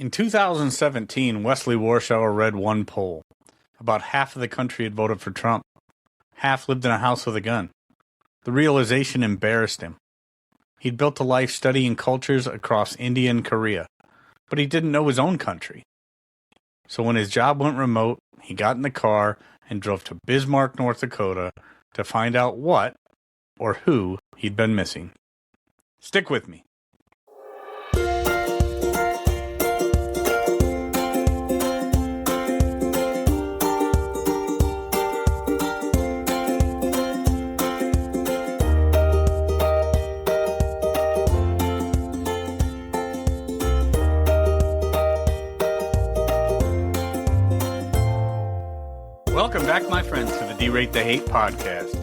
In 2017, Wesley Warshawer read one poll. About half of the country had voted for Trump. Half lived in a house with a gun. The realization embarrassed him. He'd built a life studying cultures across India and Korea, but he didn't know his own country. So when his job went remote, he got in the car and drove to Bismarck, North Dakota to find out what or who he'd been missing. Stick with me. Welcome back, my friends, to the D-Rate the Hate podcast.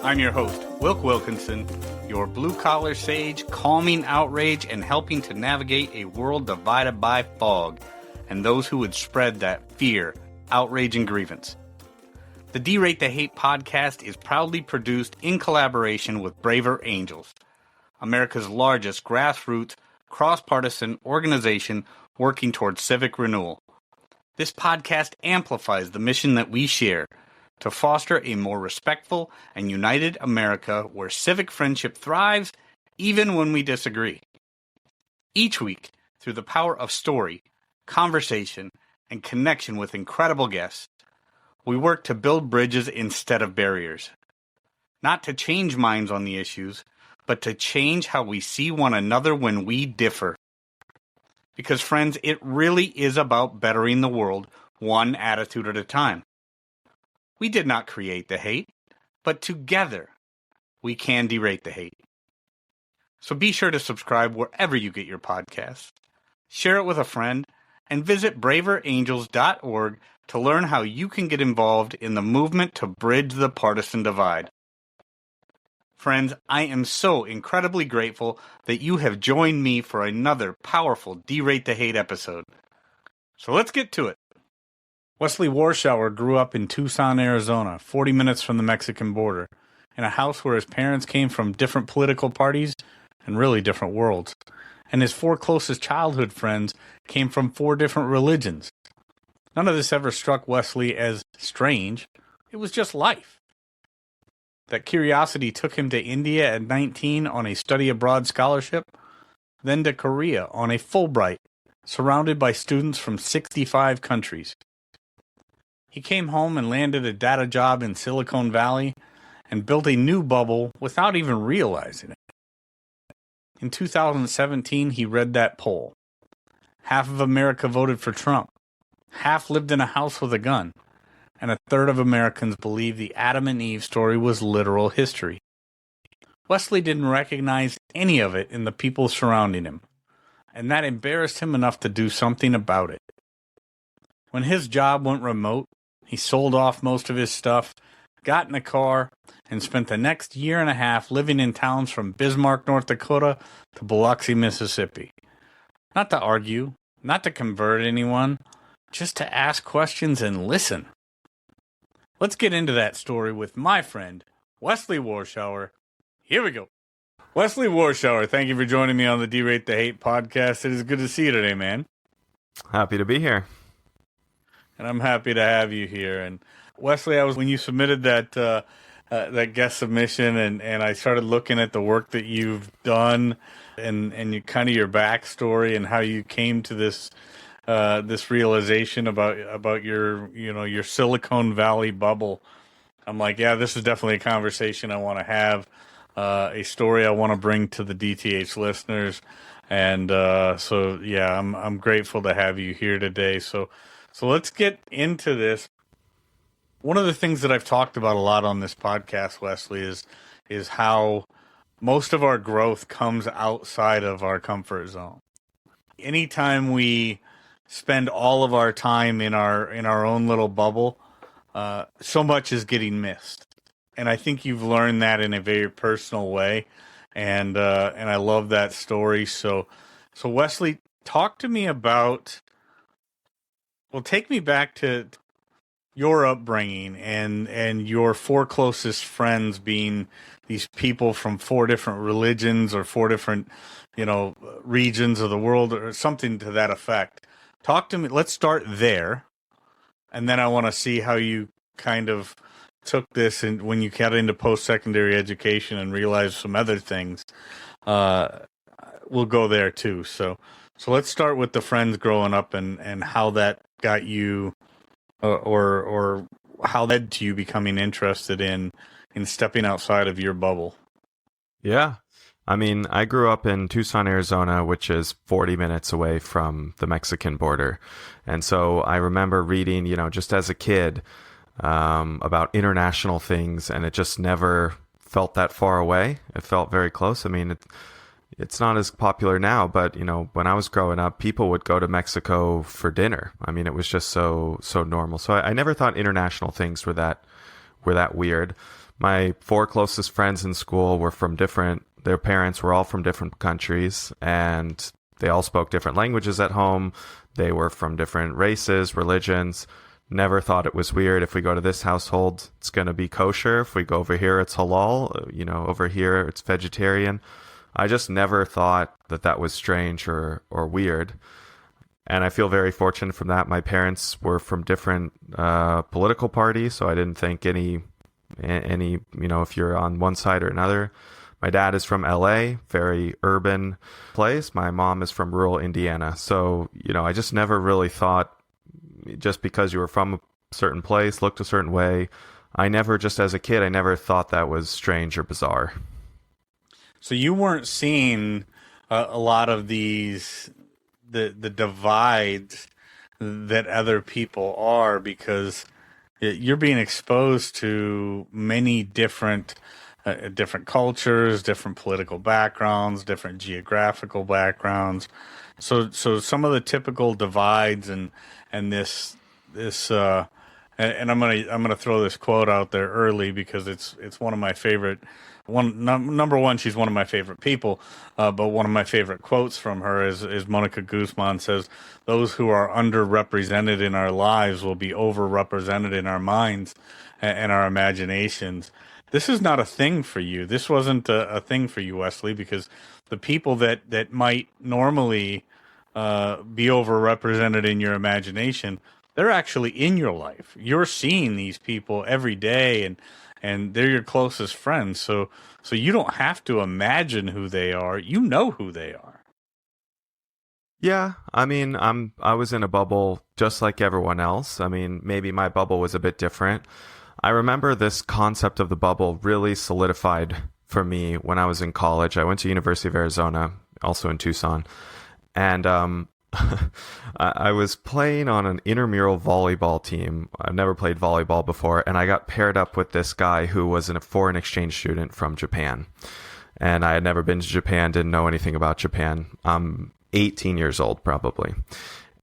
I'm your host, Wilk Wilkinson, your blue-collar sage, calming outrage and helping to navigate a world divided by fog and those who would spread that fear, outrage, and grievance. The D-Rate the Hate podcast is proudly produced in collaboration with Braver Angels, America's largest grassroots, cross-partisan organization working towards civic renewal. This podcast amplifies the mission that we share to foster a more respectful and united America where civic friendship thrives even when we disagree. Each week, through the power of story, conversation, and connection with incredible guests, we work to build bridges instead of barriers. Not to change minds on the issues, but to change how we see one another when we differ. Because, friends, it really is about bettering the world one attitude at a time. We did not create the hate, but together we can derate the hate. So be sure to subscribe wherever you get your podcasts, share it with a friend, and visit braverangels.org to learn how you can get involved in the movement to bridge the partisan divide. Friends, I am so incredibly grateful that you have joined me for another powerful D-Rate the Hate episode. So let's get to it. Wesley Warshawer grew up in Tucson, Arizona, 40 minutes from the Mexican border, in a house where his parents came from different political parties and really different worlds. And his four closest childhood friends came from four different religions. None of this ever struck Wesley as strange. It was just life. That curiosity took him to India at 19 on a study abroad scholarship, then to Korea on a Fulbright, surrounded by students from 65 countries. He came home and landed a data job in Silicon Valley and built a new bubble without even realizing it. In 2017, he read that poll. Half of America voted for Trump. Half lived in a house with a gun. And a third of Americans believe the Adam and Eve story was literal history. Wesley didn't recognize any of it in the people surrounding him, and that embarrassed him enough to do something about it. When his job went remote, he sold off most of his stuff, got in a car, and spent the next year and a half living in towns from Bismarck, North Dakota to Biloxi, Mississippi. Not to argue, not to convert anyone, just to ask questions and listen. Let's get into that story with my friend, Wesley Warshawer. Here we go. Wesley Warshawer, thank you for joining me on the D-Rate the Hate podcast. It is good to see you today, man. Happy to be here. And I'm happy to have you here. And Wesley, when you submitted that guest submission and I started looking at the work that you've done and you kind of your backstory and how you came to this realization about your Silicon Valley bubble. I'm like, yeah, this is definitely a conversation I want to have, a story I want to bring to the DTH listeners. And so, yeah, I'm grateful to have you here today. So let's get into this. One of the things that I've talked about a lot on this podcast, Wesley, is how most of our growth comes outside of our comfort zone. Anytime we spend all of our time in our own little bubble, so much is getting missed. And I think you've learned that in a very personal way. And I love that story. So Wesley, talk to me about, take me back to your upbringing and your four closest friends being these people from four different religions or four different, regions of the world or something to that effect. Talk to me. Let's start there, and then I want to see how you kind of took this and when you got into post-secondary education and realized some other things. We'll go there too. So let's start with the friends growing up and how that got you, or how led to you becoming interested in stepping outside of your bubble. Yeah. I mean, I grew up in Tucson, Arizona, which is 40 minutes away from the Mexican border. And so I remember reading, just as a kid, about international things, and it just never felt that far away. It felt very close. I mean, it's not as popular now, but, when I was growing up, people would go to Mexico for dinner. I mean, it was just so normal. So I never thought international things were that weird. My 4 closest friends in school were from their parents were all from different countries, and they all spoke different languages at home. They were from different races, religions. Never thought it was weird. If we go to this household, it's going to be kosher. If we go over here, it's halal. Over here, it's vegetarian. I just never thought that was strange or weird. And I feel very fortunate from that. My parents were from different political parties, so I didn't think any, if you're on one side or another. My dad is from LA, very urban place. My mom is from rural Indiana. So, I just never really thought, just because you were from a certain place, looked a certain way, just as a kid, I never thought that was strange or bizarre. So you weren't seeing a lot of the divides that other people are, because you're being exposed to many different cultures, different political backgrounds, different geographical backgrounds. So some of the typical divides and this and I'm gonna throw this quote out there early because it's one of my favorite. Number one, she's one of my favorite people, but one of my favorite quotes from her is Monica Guzman says, "Those who are underrepresented in our lives will be overrepresented in our minds and our imaginations." This is not a thing for you. This wasn't a thing for you, Wesley, because the people that might normally be overrepresented in your imagination, they're actually in your life. You're seeing these people every day, and they're your closest friends. So you don't have to imagine who they are. You know who they are. Yeah, I mean, I was in a bubble just like everyone else. I mean, maybe my bubble was a bit different. I remember this concept of the bubble really solidified for me when I was in college. I went to University of Arizona, also in Tucson, and I was playing on an intramural volleyball team. I've never played volleyball before, and I got paired up with this guy who was a foreign exchange student from Japan. And I had never been to Japan, didn't know anything about Japan. I'm 18 years old, probably.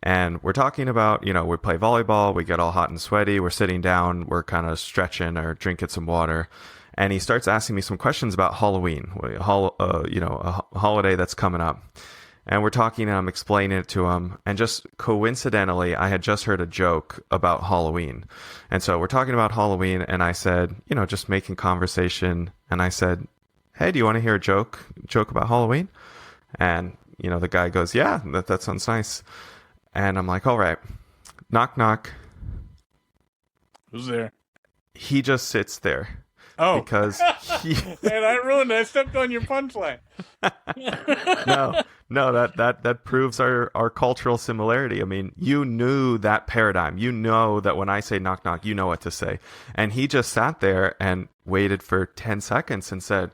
And we're talking about, we play volleyball, we get all hot and sweaty, we're sitting down, we're kind of stretching or drinking some water. And he starts asking me some questions about Halloween, a holiday that's coming up. And we're talking, and I'm explaining it to him. And just coincidentally, I had just heard a joke about Halloween. And so we're talking about Halloween, and I said, just making conversation. And I said, "Hey, do you want to hear a joke about Halloween?" And, the guy goes, "Yeah, that sounds nice." And I'm like, "All right, knock, knock." Who's there? He just sits there. Oh, because man, I ruined it. I stepped on your punchline. No, that proves our cultural similarity. I mean, you knew that paradigm. You know that when I say knock, knock, you know what to say. And he just sat there and waited for 10 seconds and said,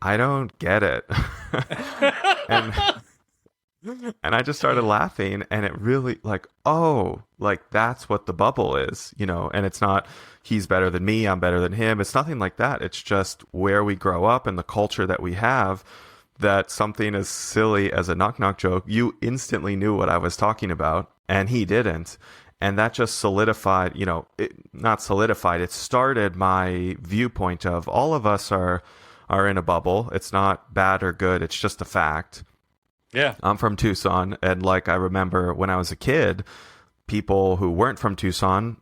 "I don't get it." And I just started laughing, and it really that's what the bubble is, and it's not he's better than me, I'm better than him. It's nothing like that. It's just where we grow up and the culture that we have, that something as silly as a knock-knock joke, you instantly knew what I was talking about, and he didn't. And that just solidified, it started my viewpoint of all of us are in a bubble. It's not bad or good. It's just a fact. Yeah. I'm from Tucson, and I remember when I was a kid, people who weren't from Tucson,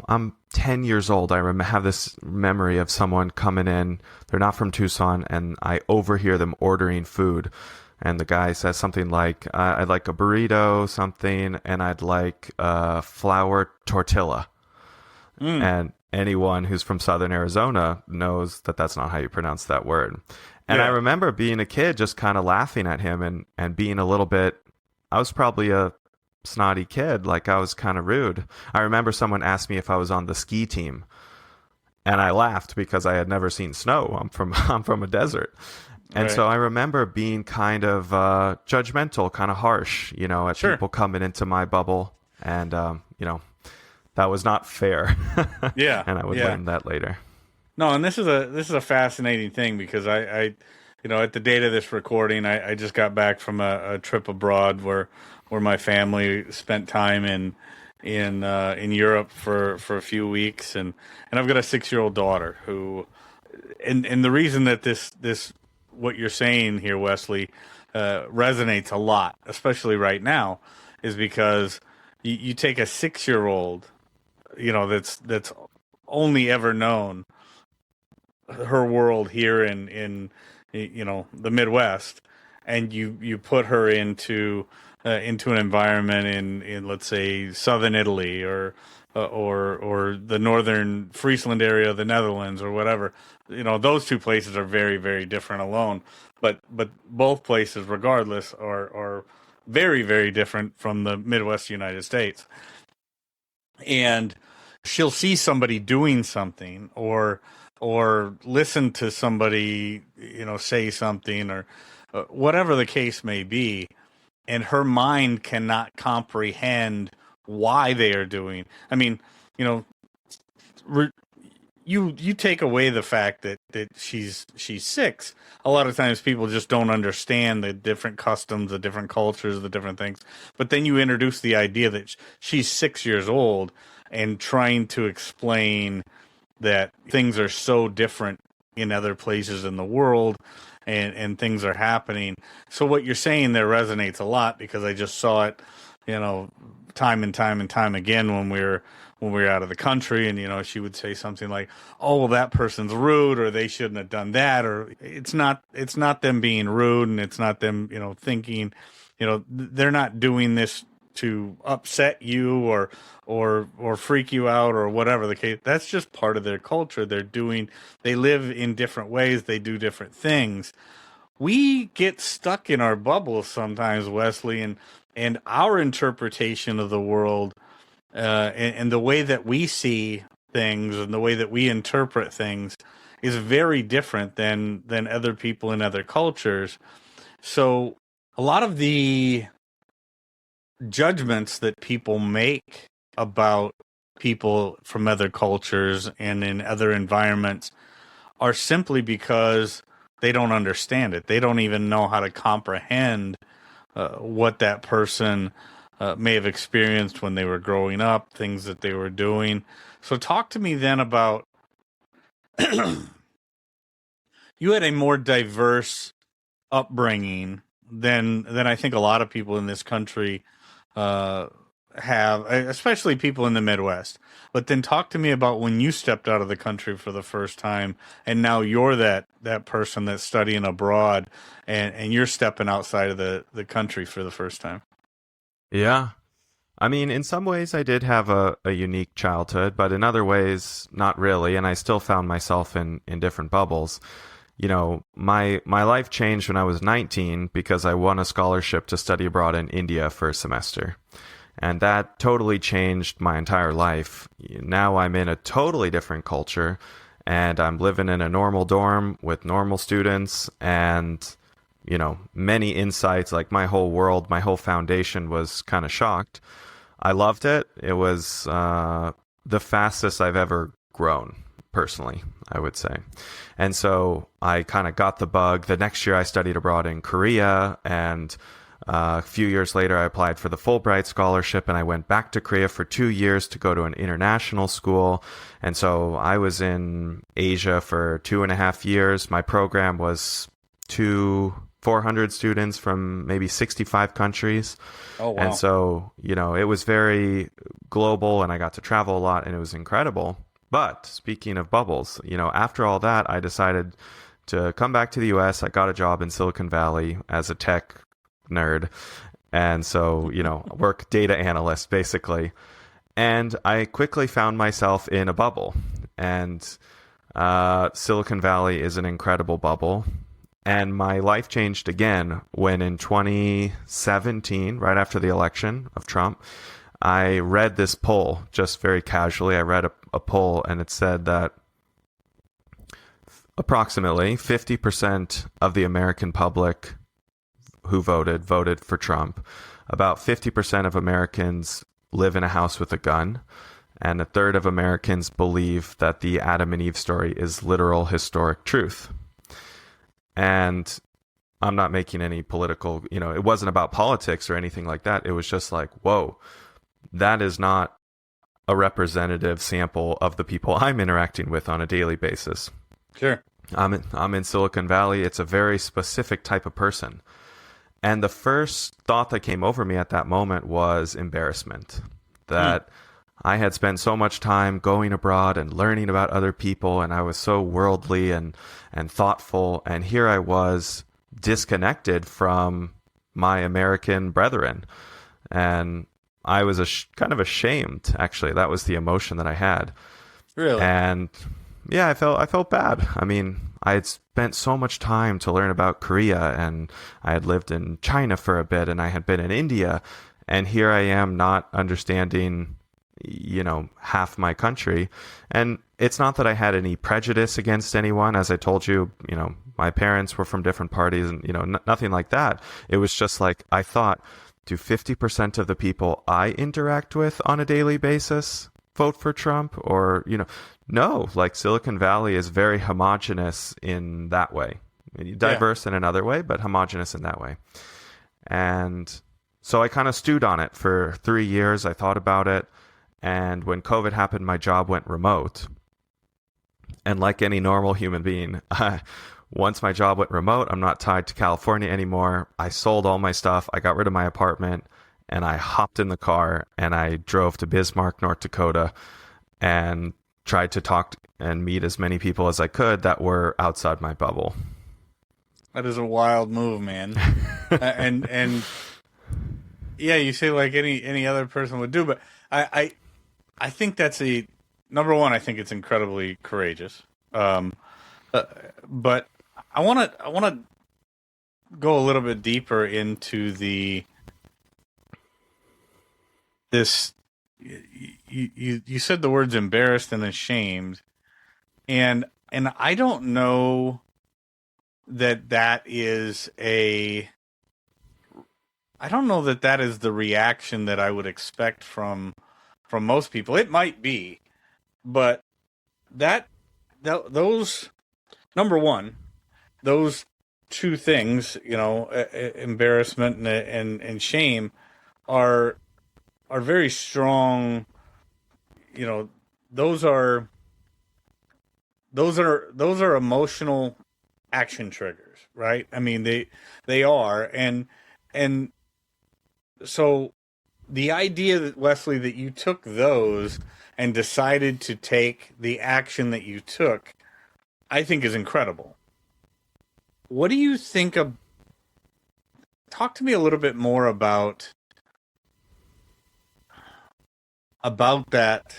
I'm 10 years old. I have this memory of someone coming in, they're not from Tucson, and I overhear them ordering food. and the guy says something like, I'd like a burrito, something, and I'd like a flour tortilla. And anyone who's from Southern Arizona knows that that's not how you pronounce that word. And I remember being a kid just kind of laughing at him and being a little bit, I was probably a snotty kid, like I was kind of rude. I remember someone asked me if I was on the ski team, and I laughed because I had never seen snow. I'm from a desert. And so I remember being kind of judgmental, kind of harsh, at people coming into my bubble. And, that was not fair. Yeah. And I would learn that later. No, and this is a fascinating thing because I at the date of this recording, I just got back from a trip abroad where my family spent time in Europe for a few weeks, and I've got a 6-year-old daughter who, and the reason that this what you're saying here, Wesley, resonates a lot, especially right now, is because you take a 6-year-old, that's only ever known her world here in the Midwest, and you put her into an environment in let's say southern Italy or the northern Friesland area of the Netherlands or whatever. Those two places are very, very different alone, but both places regardless are very, very different from the Midwest United States. And she'll see somebody doing something or listen to somebody say something or whatever the case may be, and her mind cannot comprehend why they are doing. I mean, you take away the fact that she's 6. A lot of times people just don't understand the different customs, the different cultures, the different things. But then you introduce the idea that she's 6 years old and trying to explain that things are so different in other places in the world and things are happening. So what you're saying there resonates a lot because I just saw it, time and time again when we were out of the country, and she would say something like, "Oh, well, that person's rude," or "They shouldn't have done that," or it's not them being rude, and it's not them thinking, they're not doing this to upset you or freak you out or whatever the case. That's just part of their culture. They live in different ways. They do different things. We get stuck in our bubbles sometimes, Wesley, and our interpretation of the world and the way that we see things and the way that we interpret things is very different than other people in other cultures. So a lot of the judgments that people make about people from other cultures and in other environments are simply because they don't understand it. They don't even know how to comprehend what that person may have experienced when they were growing up, things that they were doing. So talk to me then about you had a more diverse upbringing than I think a lot of people in this country have, especially people in the Midwest. But then talk to me about when you stepped out of the country for the first time, and now you're that person that's studying abroad, and you're stepping outside of the country for the first time. Yeah. I mean, in some ways I did have a unique childhood, but in other ways, not really. And I still found myself in different bubbles. My life changed when I was 19 because I won a scholarship to study abroad in India for a semester. And that totally changed my entire life. Now I'm in a totally different culture, and I'm living in a normal dorm with normal students, and, many insights, like my whole world, my whole foundation was kind of shocked. I loved it. It was the fastest I've ever grown, personally, I would say. And so I kind of got the bug. The next year I studied abroad in Korea, and a few years later, I applied for the Fulbright scholarship, and I went back to Korea for 2 years to go to an international school. And so I was in Asia for 2.5 years. My program was 400 students from maybe 65 countries. Oh, wow. And so, it was very global, and I got to travel a lot, and it was incredible. But speaking of bubbles, after all that, I decided to come back to the US. I got a job in Silicon Valley as a tech nerd. And so, work data analyst, basically. And I quickly found myself in a bubble. And Silicon Valley is an incredible bubble. And my life changed again when in 2017, right after the election of Trump, I read this poll just very casually. I read a poll, and it said that approximately 50% of the American public who voted for Trump. About 50% of Americans live in a house with a gun, and a third of Americans believe that the Adam and Eve story is literal historic truth. And I'm not making any political, it wasn't about politics or anything like that. It was just like, whoa, that is not a representative sample of the people I'm interacting with on a daily basis. Sure. I'm in Silicon Valley. It's a very specific type of person. And the first thought that came over me at that moment was embarrassment. That I had spent so much time going abroad and learning about other people, and I was so worldly and thoughtful. And here I was disconnected from my American brethren. And I was kind of ashamed, actually. That was the emotion that I had. Really? And yeah, I felt bad. I mean, I had spent so much time to learn about Korea, and I had lived in China for a bit, and I had been in India, and here I am not understanding, half my country. And it's not that I had any prejudice against anyone. As I told you, my parents were from different parties, and, nothing like that. It was just like, I thought, do 50% of the people I interact with on a daily basis vote for Trump? Or, no, like Silicon Valley is very homogenous in that way. Diverse in another way, but homogenous in that way. And so I kind of stewed on it for 3 years. I thought about it. And when COVID happened, my job went remote. And like any normal human being, once my job went remote, I'm not tied to California anymore. I sold all my stuff. I got rid of my apartment, and I hopped in the car and I drove to Bismarck, North Dakota, and tried to talk and meet as many people as I could that were outside my bubble. That is a wild move, man. and yeah, you say like any other person would do, but I think that's number one. I think it's incredibly courageous. But I want to go a little bit deeper into this. You said the words embarrassed and ashamed, and I don't know that is I don't know that is the reaction that I would expect from most people. It might be, but those number one, those two things, embarrassment and shame are very strong. Those are emotional action triggers, right? I mean, they are, and so the idea that, Wesley, that you took those and decided to take the action that you took, I think is incredible. What do you think of? Talk to me a little bit more about that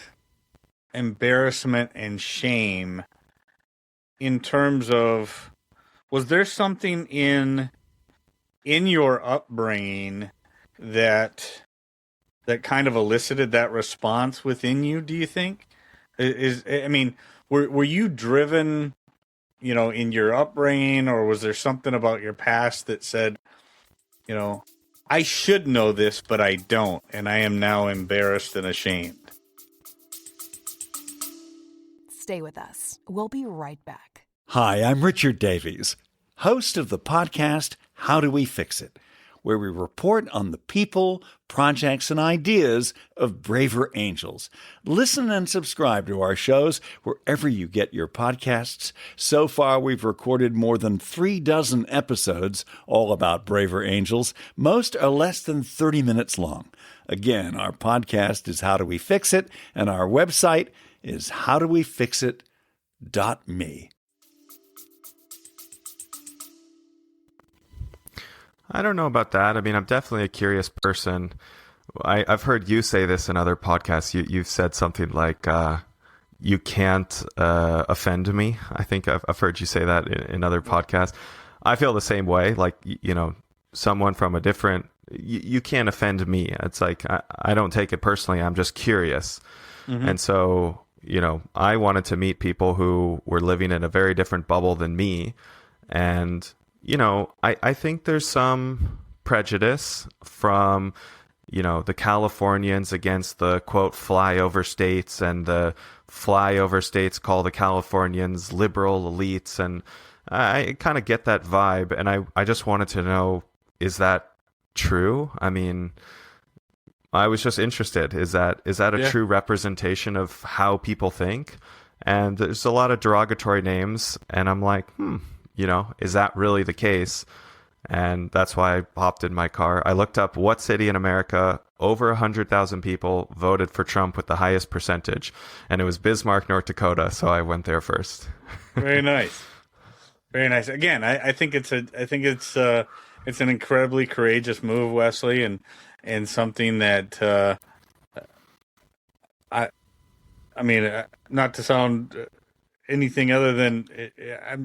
embarrassment and shame in terms of, was there something in your upbringing that kind of elicited that response within you, do you think? Were you driven, in your upbringing, or was there something about your past that said, I should know this, but I don't, and I am now embarrassed and ashamed? Stay with us. We'll be right back. Hi, I'm Richard Davies, host of the podcast, How Do We Fix It?, where we report on the people, projects, and ideas of braver angels. Listen and subscribe to our shows wherever you get your podcasts. So far, we've recorded more than 36 episodes, all about braver angels. Most are less than 30 minutes long. Again, our podcast is How Do We Fix It? And our website is howdowefixit.me. I don't know about that. I mean, I'm definitely a curious person. I've heard you say this in other podcasts. You've said something like, you can't offend me. I think I've heard you say that in other podcasts. I feel the same way. Like, someone from a different, you can't offend me. It's like, I don't take it personally. I'm just curious. Mm-hmm. And so, I wanted to meet people who were living in a very different bubble than me. And, I think there's some prejudice from, the Californians against the quote flyover states, and the flyover states call the Californians liberal elites. And I kind of get that vibe. And I just wanted to know, is that true? I mean, I was just interested. Is that a true representation of how people think? And there's a lot of derogatory names, and I'm like, is that really the case? And that's why I hopped in my car. I looked up what city in America, over 100,000 people voted for Trump with the highest percentage, and it was Bismarck, North Dakota. So I went there first. Very nice, very nice. Again, I think it's an incredibly courageous move, Wesley, and something that I mean, not to sound anything other than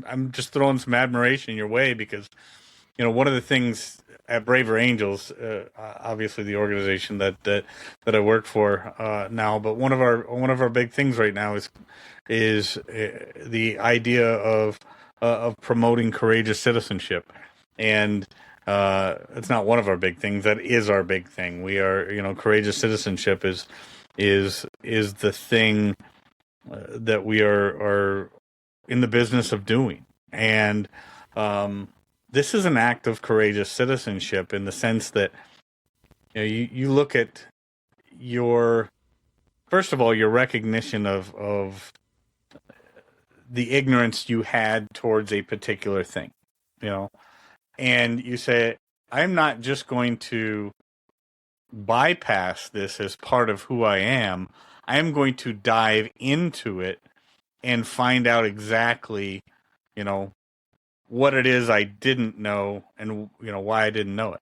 I'm just throwing some admiration your way, because one of the things at Braver Angels, obviously the organization that I work for now, but one of our big things right now is the idea of promoting courageous citizenship. And it's not one of our big things. That is our big thing. We are, courageous citizenship is the thing that we are in the business of doing. And this is an act of courageous citizenship in the sense that you look at first of all, your recognition of the ignorance you had towards a particular thing, and you say, I'm not just going to bypass this as part of who I am. I'm going to dive into it and find out exactly, what it is I didn't know, and, why I didn't know it.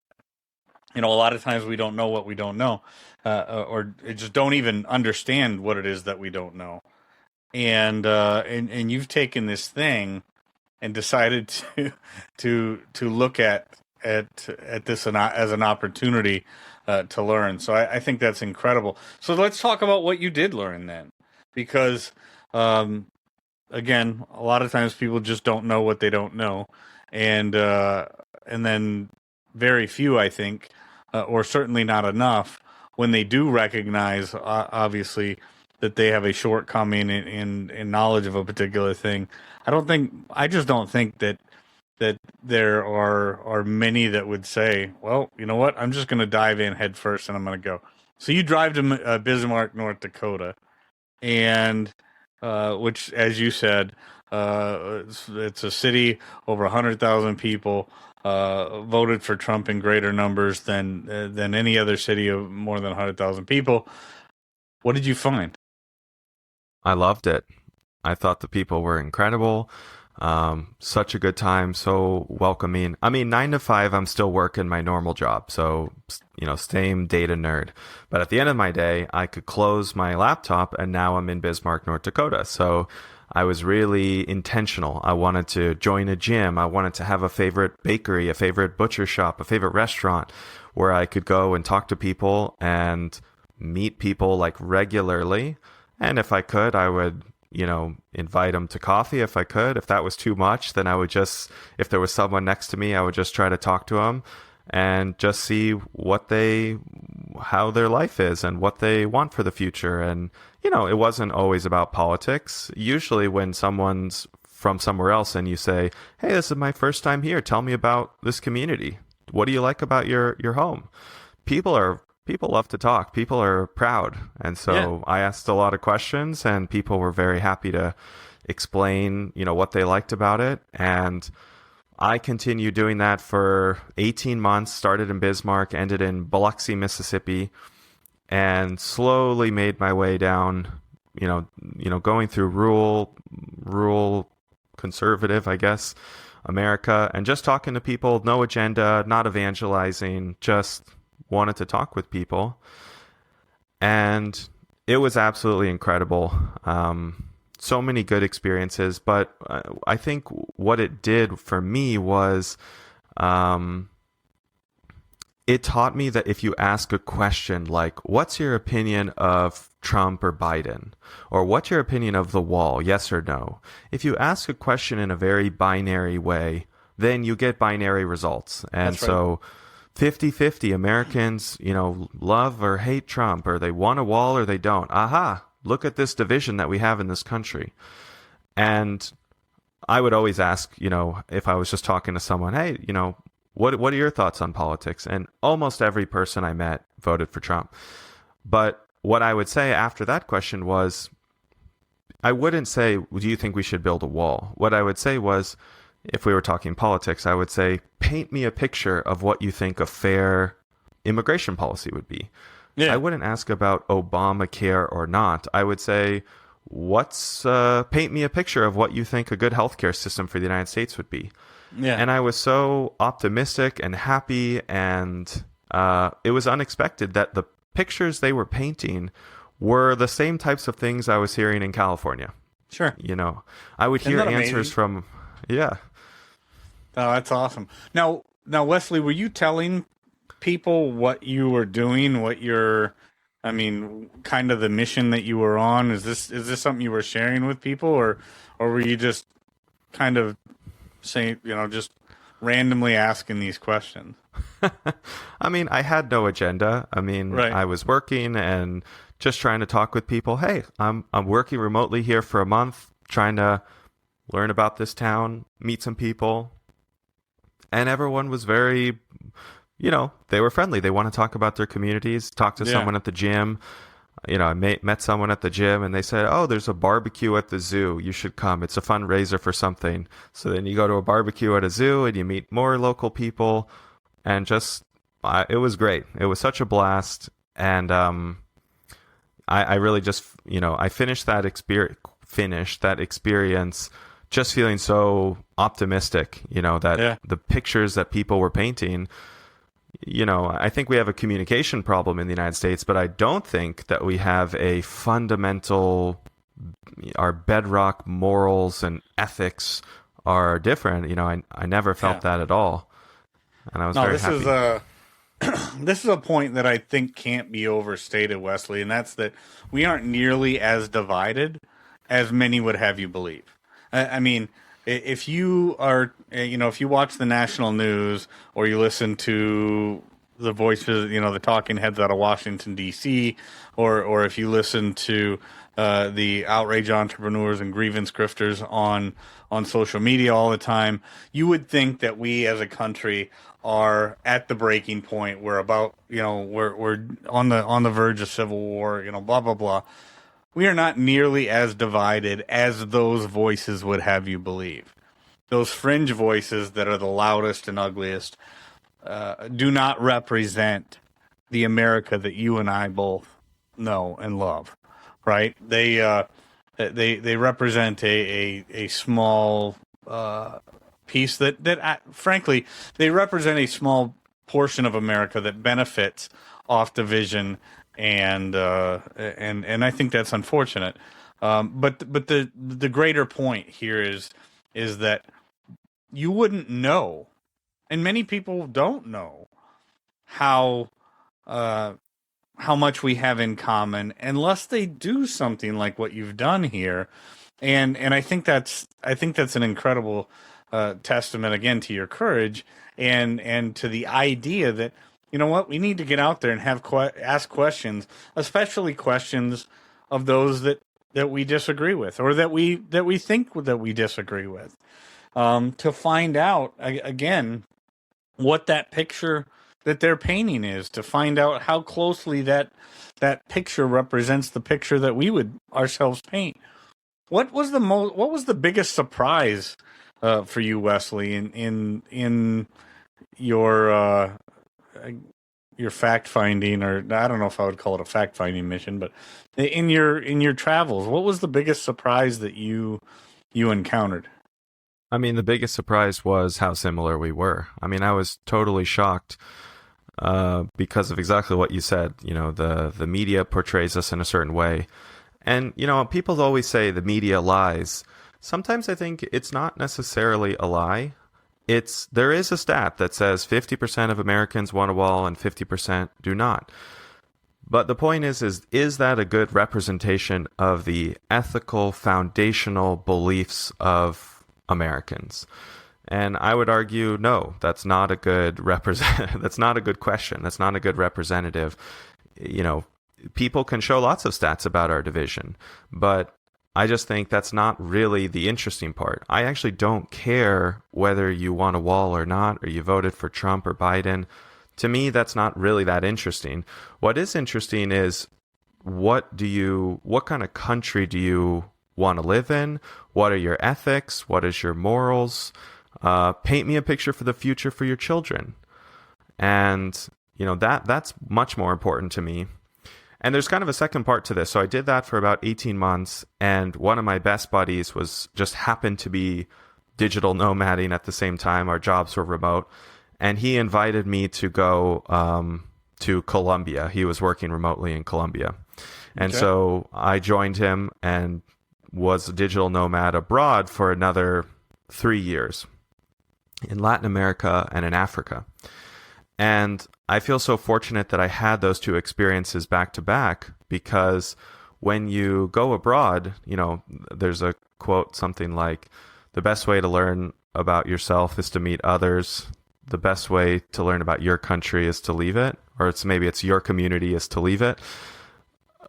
A lot of times we don't know what we don't know, or just don't even understand what it is that we don't know. And you've taken this thing and decided to look at this as an opportunity to learn. So I think that's incredible. So let's talk about what you did learn then, because again, a lot of times people just don't know what they don't know, and then very few, I think, or certainly not enough, when they do recognize, obviously, that they have a shortcoming in knowledge of a particular thing. I just don't think that there are many that would say, well, you know what, I'm just going to dive in head first and I'm going to go. So you drive to Bismarck, North Dakota, and which, as you said, it's a city over 100,000 people voted for Trump in greater numbers than any other city of more than 100,000 people. What did you find? I loved it. I thought the people were incredible. Such a good time, so welcoming. I mean, 9 to 5, I'm still working my normal job, so same data nerd. But at the end of my day, I could close my laptop, and now I'm in Bismarck, North Dakota. So I was really intentional. I wanted to join a gym. I wanted to have a favorite bakery, a favorite butcher shop, a favorite restaurant where I could go and talk to people and meet people like regularly. And if I could, I would invite them to coffee if I could. If that was too much, then I would just, if there was someone next to me, I would just try to talk to them and just see how their life is and what they want for the future. And, it wasn't always about politics. Usually when someone's from somewhere else and you say, hey, this is my first time here, tell me about this community. What do you like about your home? People love to talk. People are proud. And so I asked a lot of questions and people were very happy to explain, what they liked about it. And I continued doing that for 18 months, started in Bismarck, ended in Biloxi, Mississippi, and slowly made my way down, going through rural conservative, I guess, America, and just talking to people, no agenda, not evangelizing, just wanted to talk with people. And it was absolutely incredible. So many good experiences, but I think what it did for me was it taught me that if you ask a question like, what's your opinion of Trump or Biden? Or what's your opinion of the wall? Yes or no? If you ask a question in a very binary way, then you get binary results. And That's right. So 50-50 Americans, love or hate Trump, or they want a wall or they don't. Aha, look at this division that we have in this country. And I would always ask, if I was just talking to someone, hey, what are your thoughts on politics? And almost every person I met voted for Trump. But what I would say after that question was, I wouldn't say, do you think we should build a wall? What I would say was, if we were talking politics, I would say, paint me a picture of what you think a fair immigration policy would be. Yeah. I wouldn't ask about Obamacare or not. I would say, paint me a picture of what you think a good healthcare system for the United States would be. Yeah. And I was so optimistic and happy, and it was unexpected that the pictures they were painting were the same types of things I was hearing in California. Sure. I would hear Isn't that answers amazing? from, yeah. Oh, that's awesome. Now, Wesley, were you telling people what you were doing, kind of the mission that you were on? Is this something you were sharing with people, or were you just kind of saying, just randomly asking these questions? I had no agenda. Right. I was working and just trying to talk with people. Hey, I'm working remotely here for a month, trying to learn about this town, meet some people. And everyone was very, they were friendly. They want to talk about their communities, talk to someone at the gym. I met someone at the gym and they said, oh, there's a barbecue at the zoo. You should come. It's a fundraiser for something. So then you go to a barbecue at a zoo and you meet more local people, and just, it was great. It was such a blast. And I really just, I finished that experience just feeling so optimistic, that the pictures that people were painting, I think we have a communication problem in the United States, but I don't think that we have a fundamental, our bedrock morals and ethics are different. I never felt that at all. And I was very happy. This is a point that I think can't be overstated, Wesley, and that's that we aren't nearly as divided as many would have you believe. If you are, if you watch the national news or you listen to the voices, the talking heads out of Washington, D.C., or if you listen to the outrage entrepreneurs and grievance grifters on social media all the time, you would think that we as a country are at the breaking point. We're about, we're on the verge of civil war, blah, blah, blah. We are not nearly as divided as those voices would have you believe. Those fringe voices that are the loudest and ugliest do not represent the America that you and I both know and love, right? They represent a small piece that frankly, they represent a small portion of America that benefits off division. And I think that's unfortunate. But the greater point here is that you wouldn't know, and many people don't know how much we have in common unless they do something like what you've done here. And I think that's an incredible testament again to your courage and to the idea that, you know what, we need to get out there and ask questions, especially questions of those that we disagree with, or that we think that we disagree with, to find out again what that picture that they're painting is, to find out how closely that picture represents the picture that we would ourselves paint. What was the biggest surprise for you, Wesley, in your fact finding, or I don't know if I would call it a fact finding mission, but in your travels, what was the biggest surprise that you encountered? I mean, the biggest surprise was how similar we were. I mean, I was totally shocked because of exactly what you said. You know, the media portrays us in a certain way. And, you know, people always say the media lies. Sometimes I think it's not necessarily a lie. There is a stat that says 50% of Americans want a wall and 50% do not. But the point is that a good representation of the ethical, foundational beliefs of Americans? And I would argue, no, that's not a good that's not a good question. That's not a good representative. You know, people can show lots of stats about our division, but I just think that's not really the interesting part. I actually don't care whether you want a wall or not, or you voted for Trump or Biden. To me, that's not really that interesting. What is interesting is what kind of country do you want to live in? What are your ethics? What is your morals? Paint me a picture for the future for your children. And, you know, that's much more important to me. And there's kind of a second part to this. So I did that for about 18 months. And one of my best buddies just happened to be digital nomading at the same time. Our jobs were remote. And he invited me to go to Colombia. He was working remotely in Colombia. And so I joined him and was a digital nomad abroad for another 3 years in Latin America and in Africa. And I feel so fortunate that I had those two experiences back to back, because when you go abroad, you know, there's a quote, something like, the best way to learn about yourself is to meet others. The best way to learn about your country is to leave it, or maybe it's your community is to leave it.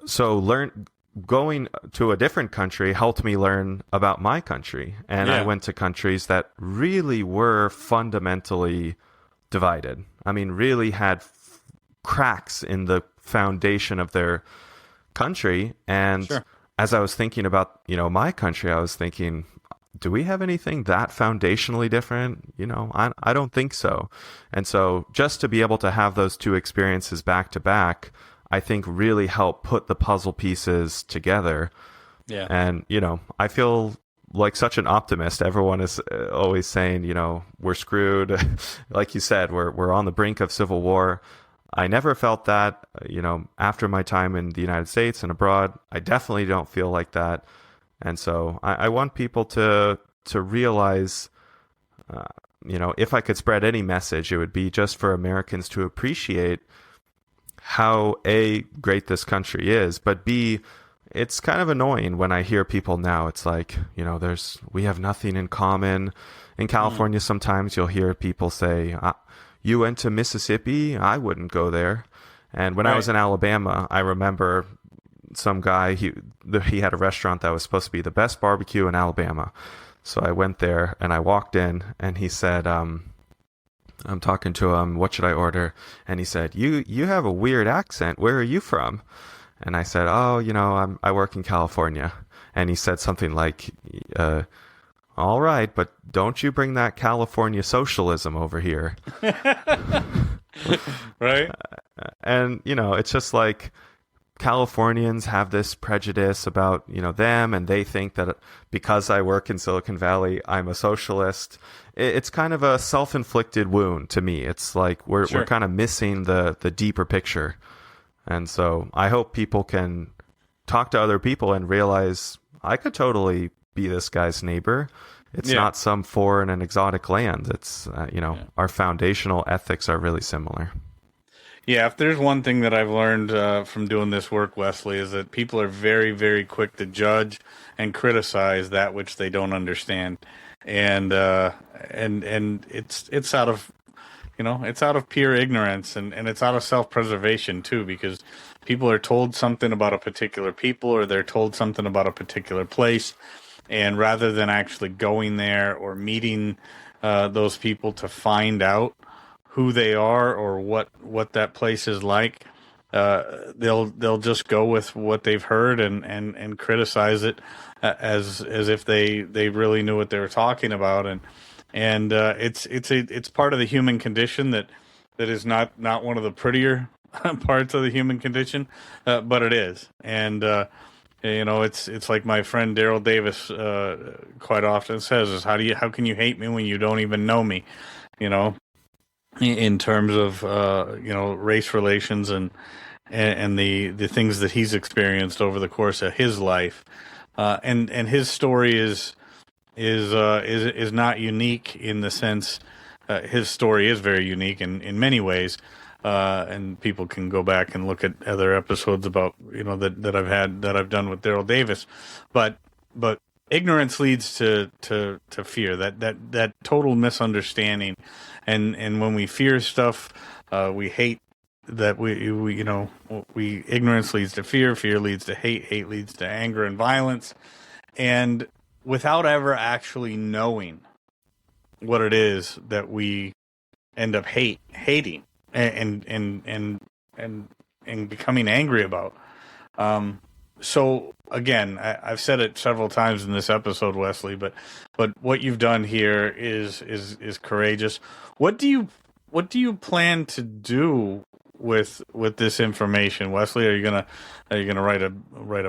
So going to a different country helped me learn about my country. And I went to countries that really were fundamentally divided. I mean, really had cracks in the foundation of their country. And as I was thinking about, you know, my country, I was thinking, do we have anything that foundationally different? You know, I don't think so. And so just to be able to have those two experiences back to back, I think really helped put the puzzle pieces together. Yeah. And, you know, I feel like such an optimist. Everyone is always saying, you know, we're screwed. Like you said, we're on the brink of civil war. I never felt that, you know, after my time in the United States and abroad. I definitely don't feel like that. And so I want people to realize, you know, if I could spread any message, it would be just for Americans to appreciate how A, great this country is, but B, it's kind of annoying when I hear people now. It's like, you know, we have nothing in common. In California, sometimes you'll hear people say, you went to Mississippi? I wouldn't go there. And when I was in Alabama, I remember some guy, he had a restaurant that was supposed to be the best barbecue in Alabama. So I went there and I walked in and he said, I'm talking to him, what should I order? And he said, you have a weird accent. Where are you from? And I said, oh, you know, I work in California. And he said something like, all right, but don't you bring that California socialism over here. Right. And, you know, it's just like, Californians have this prejudice about, you know, them, and they think that because I work in Silicon Valley, I'm a socialist. It's kind of a self-inflicted wound to me. It's like we're kind of missing the deeper picture. And so I hope people can talk to other people and realize I could totally be this guy's neighbor. It's not some foreign and exotic land. It's, you know, our foundational ethics are really similar. Yeah, if there's one thing that I've learned from doing this work, Wesley, is that people are very, very quick to judge and criticize that which they don't understand, and it's out of, you know, it's out of pure ignorance, and it's out of self-preservation too, because people are told something about a particular people, or they're told something about a particular place, and rather than actually going there or meeting those people to find out who they are or what that place is like, they'll just go with what they've heard and criticize it as if they really knew what they were talking about, and it's part of the human condition that is not one of the prettier parts of the human condition, but it is, and It's like my friend Daryl Davis quite often says is how can you hate me when you don't even know me, you know, in terms of race relations and the things that he's experienced over the course of his life, and his story is not unique in the sense. His story is very unique in many ways, and people can go back and look at other episodes about that I've done with Daryl Davis, but ignorance leads to fear, that total misunderstanding, and when we fear stuff, we hate that we ignorance leads to fear leads to hate leads to anger and violence, and without ever actually knowing what it is that we end up hating and becoming angry about. So again, I've said it several times in this episode, Wesley, but what you've done here is courageous. What do you plan to do with this information, Wesley? Are you gonna write a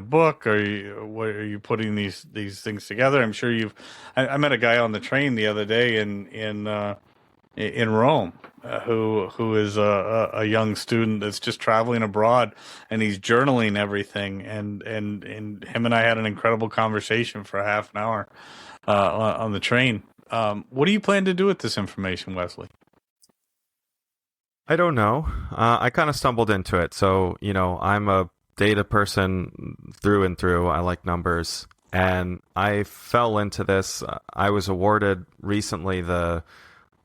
book? Are you putting these things together? I'm sure I met a guy on the train the other day in Rome, who is a young student that's just traveling abroad, and he's journaling everything, and him and I had an incredible conversation for half an hour on the train. What do you plan to do with this information, Wesley? I don't know. I kind of stumbled into it. So, I'm a data person through and through. I like numbers. And I fell into this. I was awarded recently the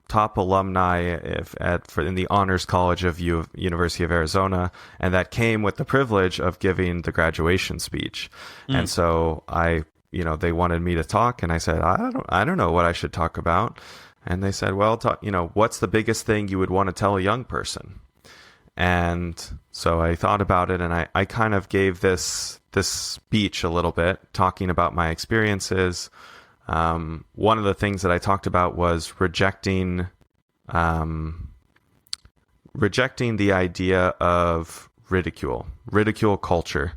top alumni in the Honors College of University of Arizona. And that came with the privilege of giving the graduation speech. And so they wanted me to talk. And I said, I don't know what I should talk about. And they said, well, what's the biggest thing you would want to tell a young person? And so I thought about it, and I kind of gave this speech a little bit, talking about my experiences. One of the things that I talked about was rejecting the idea of ridicule culture.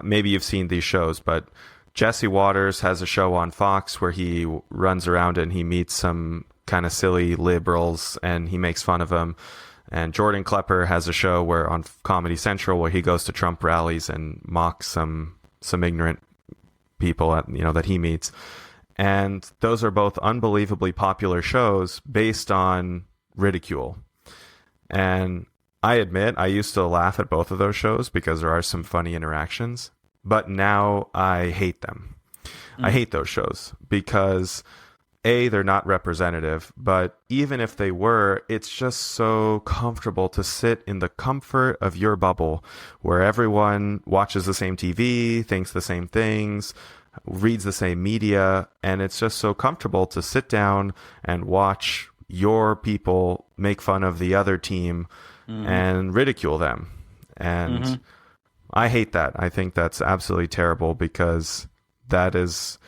Maybe you've seen these shows, but Jesse Waters has a show on Fox where he runs around and he meets some kind of silly liberals and he makes fun of them. And Jordan Klepper has a show on Comedy Central where he goes to Trump rallies and mocks some ignorant people that he meets. And those are both unbelievably popular shows based on ridicule. And I admit I used to laugh at both of those shows because there are some funny interactions. But now I hate them. I hate those shows because, A, they're not representative, but even if they were, it's just so comfortable to sit in the comfort of your bubble where everyone watches the same TV, thinks the same things, reads the same media, and it's just so comfortable to sit down and watch your people make fun of the other team and ridicule them. And I hate that. I think that's absolutely terrible because that is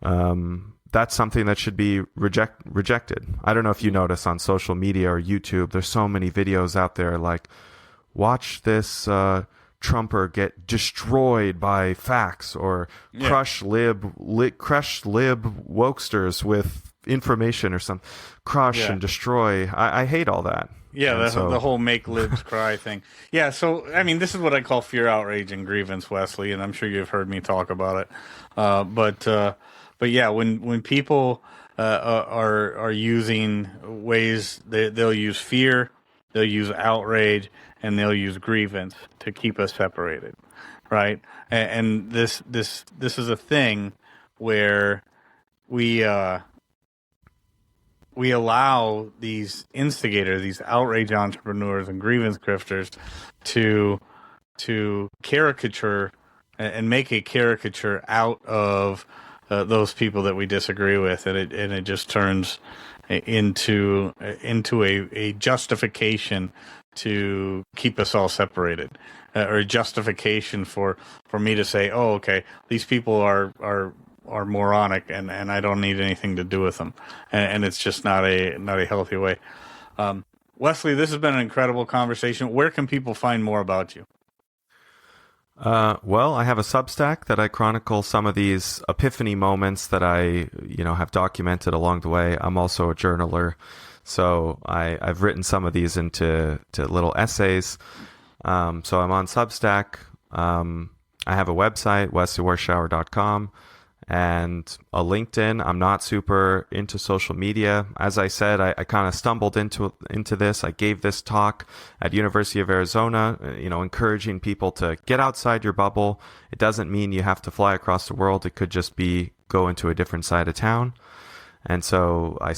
that's something that should be rejected. I don't know if you notice on social media or YouTube, there's so many videos out there like, watch this Trumper get destroyed by facts, or crush lib wokesters with information or something. Crush and destroy. I hate all that. Yeah, the whole make libs cry thing. Yeah, so, I mean, this is what I call fear, outrage, and grievance, Wesley, and I'm sure you've heard me talk about it. But yeah, when people are using ways, they'll use fear, they'll use outrage, and they'll use grievance to keep us separated, right? And this is a thing where we allow these instigators, these outrage entrepreneurs and grievance grifters to caricature and make a caricature out of those people that we disagree with, and it just turns into a justification to keep us all separated, or a justification for me to say, oh, okay, these people are moronic, and I don't need anything to do with them, and it's just not a healthy way. Wesley, this has been an incredible conversation. Where can people find more about you? Well, I have a Substack that I chronicle some of these epiphany moments that I, have documented along the way. I'm also a journaler, so I've written some of these into little essays. So I'm on Substack. I have a website, wesleywarshawer.com, and a LinkedIn. I'm not super into social media. As I said, I kind of stumbled into this. I gave this talk at University of Arizona, encouraging people to get outside your bubble. It doesn't mean you have to fly across the world. It could just be go into a different side of town. And so I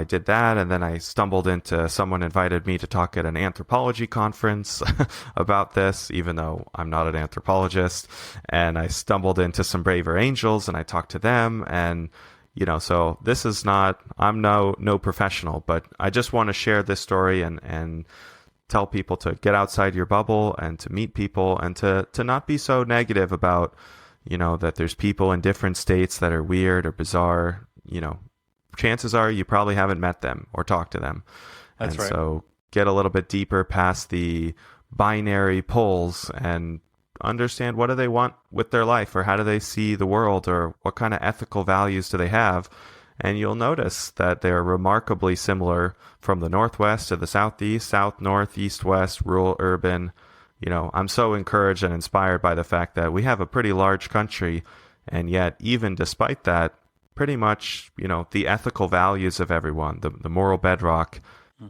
did that, and then I stumbled into someone invited me to talk at an anthropology conference about this, even though I'm not an anthropologist. And I stumbled into some braver angels, and I talked to them. And, so this is I'm no professional, but I just want to share this story and tell people to get outside your bubble and to meet people and to not be so negative about, that there's people in different states that are weird or bizarre, chances are you probably haven't met them or talked to them. That's right. So get a little bit deeper past the binary poles and understand what do they want with their life, or how do they see the world, or what kind of ethical values do they have. And you'll notice that they're remarkably similar from the Northwest to the Southeast, South, North, East, West, rural, urban. I'm so encouraged and inspired by the fact that we have a pretty large country, and yet even despite that, pretty much, the ethical values of everyone, the moral bedrock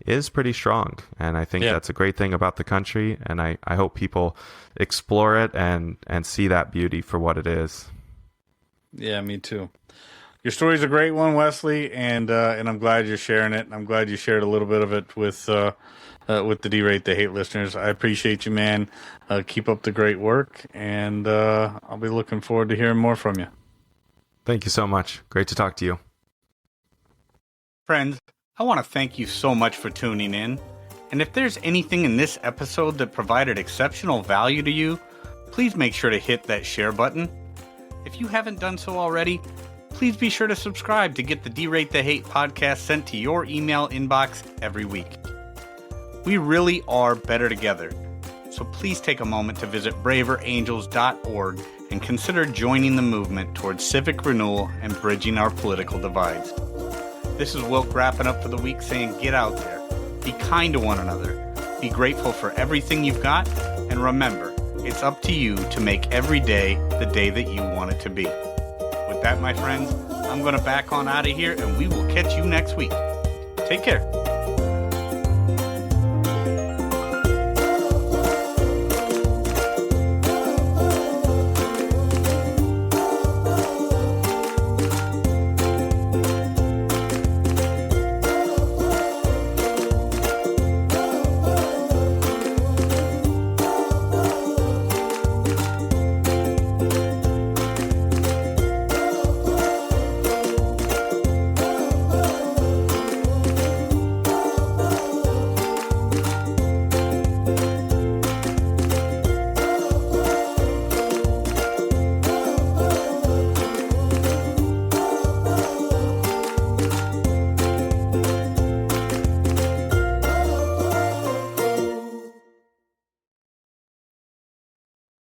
is pretty strong. And I think that's a great thing about the country. And I hope people explore it and see that beauty for what it is. Yeah, me too. Your story's a great one, Wesley, and I'm glad you're sharing it. I'm glad you shared a little bit of it with the D-Rate the Hate listeners. I appreciate you, man. Keep up the great work, and I'll be looking forward to hearing more from you. Thank you so much. Great to talk to you. Friends, I want to thank you so much for tuning in. And if there's anything in this episode that provided exceptional value to you, please make sure to hit that share button. If you haven't done so already, please be sure to subscribe to get the D-Rate the Hate podcast sent to your email inbox every week. We really are better together. So please take a moment to visit braverangels.org and consider joining the movement towards civic renewal and bridging our political divides. This is Wilk wrapping up for the week saying get out there, be kind to one another, be grateful for everything you've got, and remember, it's up to you to make every day the day that you want it to be. With that, my friends, I'm going to back on out of here, and we will catch you next week. Take care.